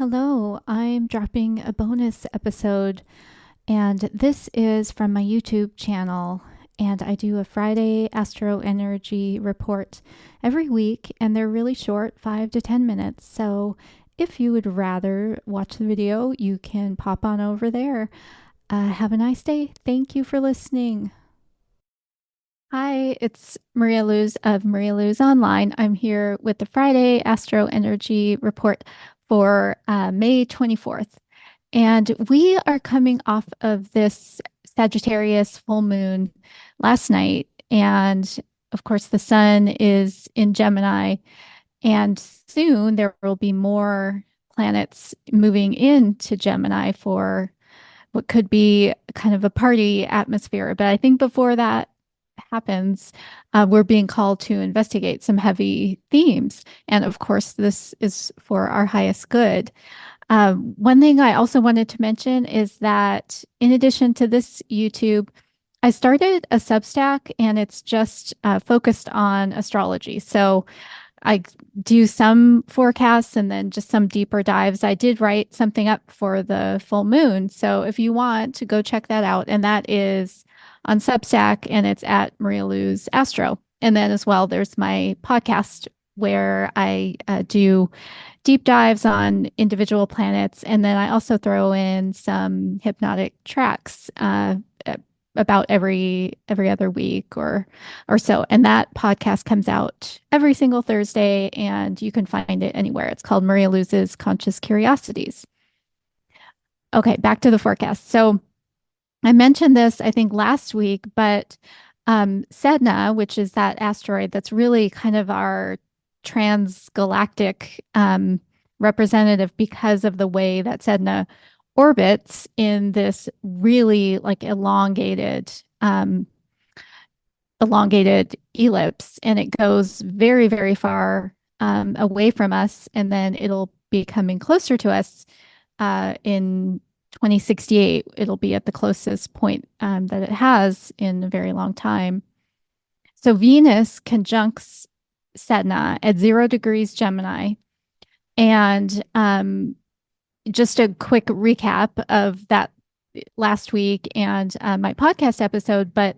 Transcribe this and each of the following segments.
Hello, I'm dropping a bonus episode, and this is from my YouTube channel. And I do a Friday Astro Energy report every week, and they're really short, 5 to 10 minutes. So if you would rather watch the video, you can pop on over there. Have a nice day. Thank you for listening. Hi, it's Maria Luz of Maria Luz Online. I'm here with the Friday Astro Energy report for May 24th. And we are coming off of this Sagittarius full moon last night. And of course, the sun is in Gemini. And soon there will be more planets moving into Gemini for what could be kind of a party atmosphere. But I think before that happens, we're being called to investigate some heavy themes. And of course, this is for our highest good. One thing I also wanted to mention is that in addition to this YouTube, I started a Substack and it's just focused on astrology. So I do some forecasts and then just some deeper dives. I did write something up for the full moon. So if you want to go check that out, and that is on Substack and it's at Maria Luz Astro. And then as well, there's my podcast where I do deep dives on individual planets. And then I also throw in some hypnotic tracks about every other week or so. And that podcast comes out every single Thursday, and you can find it anywhere. It's called Maria Luz's Conscious Curiosities. Okay, back to the forecast. So I mentioned this, I think, last week, but Sedna, which is that asteroid that's really kind of our transgalactic representative because of the way that Sedna orbits in this really like elongated ellipse, and it goes very, very far away from us, and then it'll be coming closer to us in 2068. It'll be at the closest point that it has in a very long time. So Venus conjuncts Sedna at 0 degrees Gemini. And just a quick recap of that last week and my podcast episode. But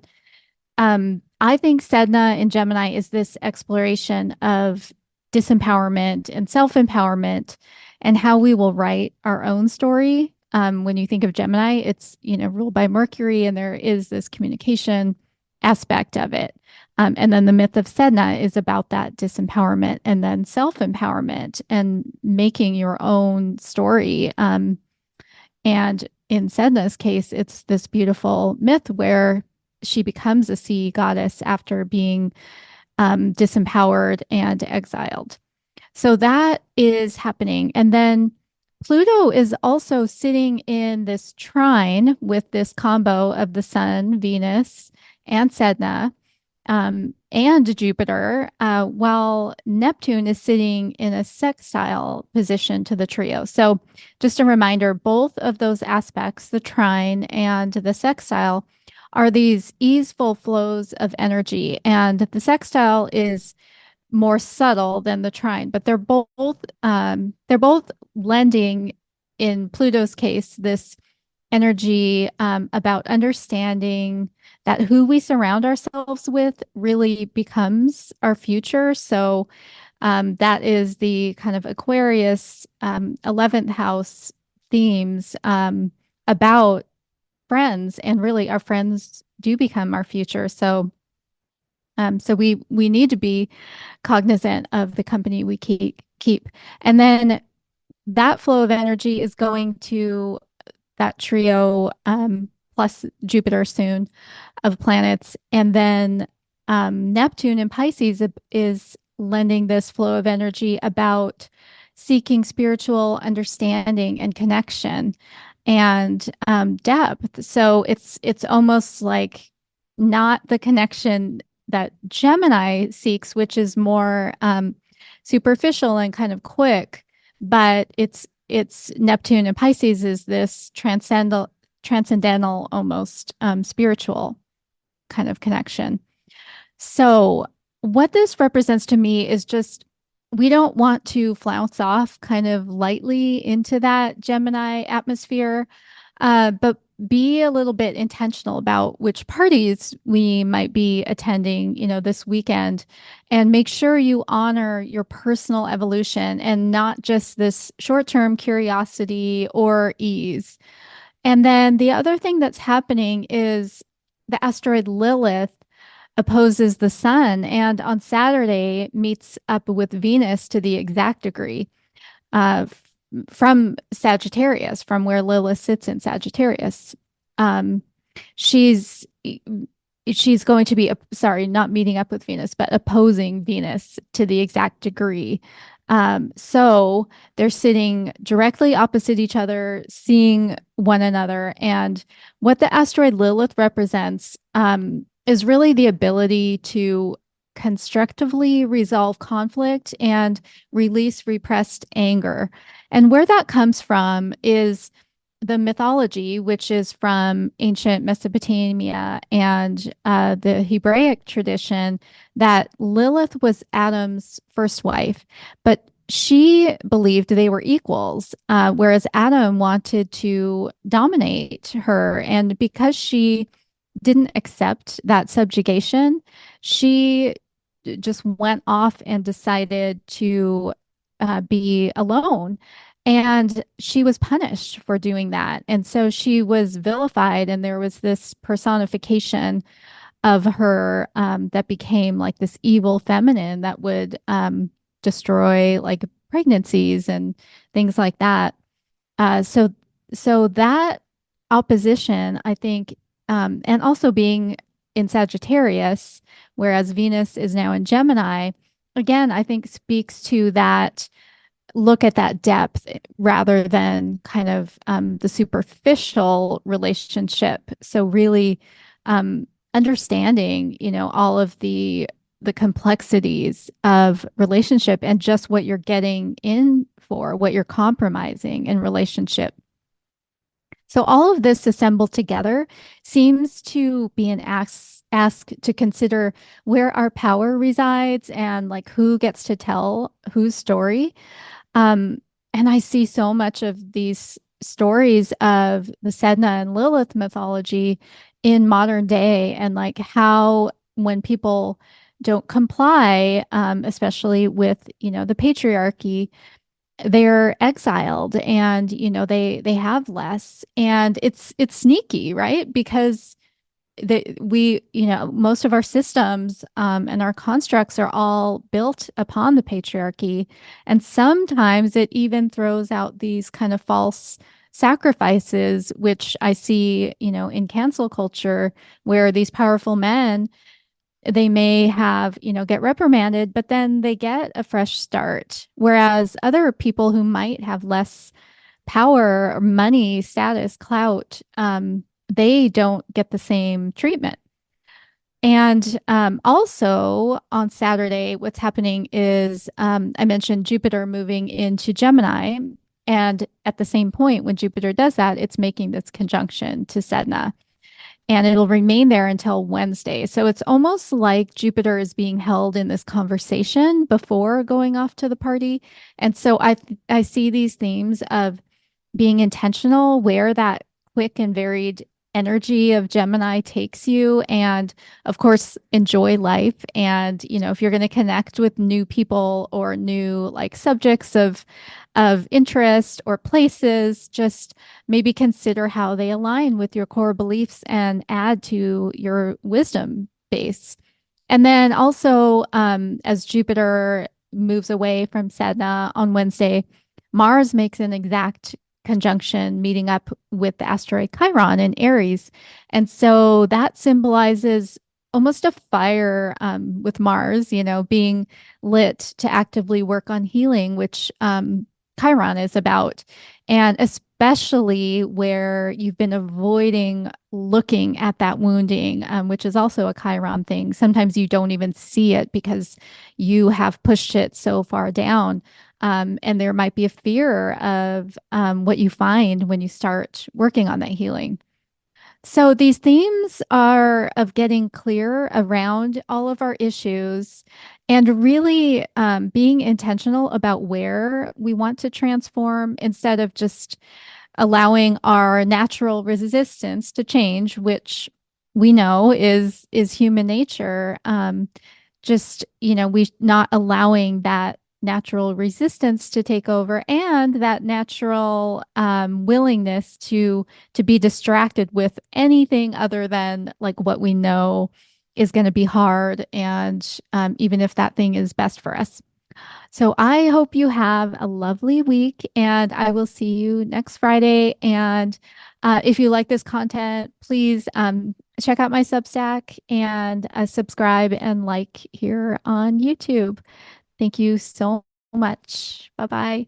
I think Sedna in Gemini is this exploration of disempowerment and self-empowerment and how we will write our own story. When you think of Gemini, it's, ruled by Mercury, and there is this communication aspect of it. And then the myth of Sedna is about that disempowerment and then self-empowerment and making your own story. And in Sedna's case, it's this beautiful myth where she becomes a sea goddess after being disempowered and exiled. So that is happening. And then Pluto is also sitting in this trine with this combo of the Sun, Venus, and Sedna, and Jupiter, while Neptune is sitting in a sextile position to the trio. So just a reminder, both of those aspects, the trine and the sextile, are these easeful flows of energy. And the sextile is more subtle than the trine, but they're both lending, in Pluto's case, this energy about understanding that who we surround ourselves with really becomes our future. So that is the kind of Aquarius 11th house themes about friends, and really our friends do become our future. So we need to be cognizant of the company we keep. And then that flow of energy is going to that trio plus Jupiter soon of planets. And then Neptune in Pisces is lending this flow of energy about seeking spiritual understanding and connection and depth. So it's almost like not the connection that Gemini seeks, which is more superficial and kind of quick, but it's Neptune and Pisces is this transcendental, almost spiritual kind of connection. So what this represents to me is just we don't want to flounce off kind of lightly into that Gemini atmosphere, but be a little bit intentional about which parties we might be attending, this weekend, and make sure you honor your personal evolution and not just this short-term curiosity or ease. And then the other thing that's happening is the asteroid Lilith opposes the sun and on Saturday meets up with Venus to the exact degree uh, from Sagittarius, from where Lilith sits in Sagittarius. Um, she's she's going to be, sorry, not meeting up with Venus, but opposing Venus to the exact degree. So they're sitting directly opposite each other, seeing one another. And what the asteroid Lilith represents is really the ability to constructively resolve conflict and release repressed anger. And where that comes from is the mythology, which is from ancient Mesopotamia and the Hebraic tradition, that Lilith was Adam's first wife, but she believed they were equals, whereas Adam wanted to dominate her. And because she didn't accept that subjugation, she just went off and decided to be alone. And she was punished for doing that. And so she was vilified, and there was this personification of her that became like this evil feminine that would destroy like pregnancies and things like that. So, so that opposition, I think, and also being in Sagittarius, whereas Venus is now in Gemini, again, I think speaks to that look at that depth rather than kind of the superficial relationship. So really understanding, all of the complexities of relationship and just what you're getting in for, what you're compromising in relationship. So all of this assembled together seems to be an ask to consider where our power resides and like who gets to tell whose story. And I see so much of these stories of the Sedna and Lilith mythology in modern day, and like how when people don't comply, especially with, the patriarchy, they're exiled and, they have less. And it's sneaky, right? Because most of our systems and our constructs are all built upon the patriarchy. And sometimes it even throws out these kind of false sacrifices, which I see, in cancel culture, where these powerful men, they may have, get reprimanded, but then they get a fresh start. Whereas other people who might have less power, money, status, clout, they don't get the same treatment. And also on Saturday, what's happening is I mentioned Jupiter moving into Gemini. And at the same point, when Jupiter does that, it's making this conjunction to Sedna. And it'll remain there until Wednesday. So it's almost like Jupiter is being held in this conversation before going off to the party. And so I see these themes of being intentional where that quick and varied energy of Gemini takes you, and of course enjoy life. And if you're going to connect with new people or new like subjects of interest or places, just maybe consider how they align with your core beliefs and add to your wisdom base. And then also, as Jupiter moves away from Sedna on Wednesday, Mars makes an exact conjunction meeting up with the asteroid Chiron in Aries. And so that symbolizes almost a fire with Mars, being lit to actively work on healing, which Chiron is about. And especially where you've been avoiding looking at that wounding, which is also a Chiron thing. Sometimes you don't even see it because you have pushed it so far down. And there might be a fear of what you find when you start working on that healing. So these themes are of getting clear around all of our issues and really being intentional about where we want to transform instead of just allowing our natural resistance to change, which we know is human nature. Just, we not allowing that natural resistance to take over and that natural willingness to be distracted with anything other than like what we know is going to be hard and even if that thing is best for us. So I hope you have a lovely week and I will see you next Friday. And if you like this content, please check out my Substack and subscribe and like here on YouTube. Thank you so much. Bye bye.